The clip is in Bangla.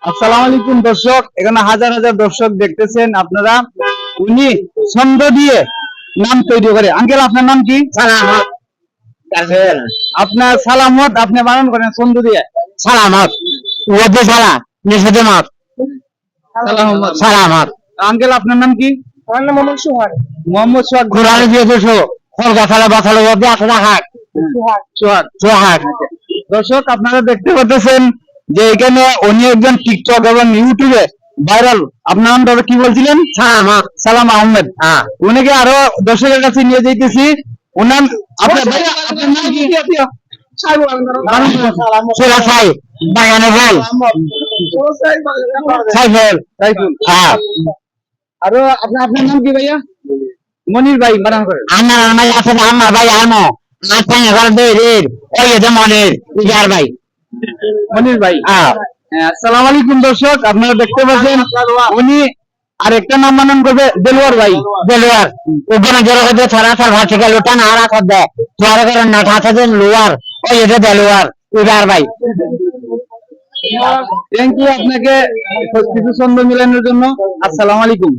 আসসালামু আলাইকুম দর্শক, এখানে হাজার হাজার দর্শক দেখতেছেন আপনারা। উনি ছন্দ দিয়ে নাম তৈরি করে। আঙ্কেল, আপনার নাম কি? আপনার সালামত, আপনি বানান করেন ছন্দ দিয়ে। সালামত সালামত। আঙ্কেল, আপনার নাম কি? আমার নাম মোহাম্মদ সোহাগ। মোহাম্মদ সোহাগ। কোরআনে দিয়েছো কলকাতা বাথালো বলতে আসলে হাট সোহাগ। সোহাগ। দর্শক, আপনারা দেখতে পাচ্ছেন যে এখানে উনি একজন টিকটক এবং ইউটিউবে ভাইরাল। আপনার নামটা কি বলছিলেন? সালাম আহমেদ। উনিকে আরো দর্শকের কাছে নিয়ে যাইতেছি। ওনার আপনার নাম কি? আরো আপনার নাম কি ভাইয়া? মনির ভাই, বানান করেন। আমার ভাই আমো ভাই মনির ভাই। আসসালামু আলাইকুম দর্শক, আপনারা দেখতে পাচ্ছেন উনি আরেকটা নাম বানান করবে দেলোয়ার ভাই। দেলোয়ার ওখানে জোর হতে ছাড়া ছাড় ভাসে গেল টান হারা কর দেয় তোয়ারে করে না ঠাসা দেন লোয়ার ওই এটা দেলোয়ার উদার ভাই। থ্যাংক ইউ আপনাকে কিছু ছন্দ মিলানোর জন্য। আসসালামু আলাইকুম।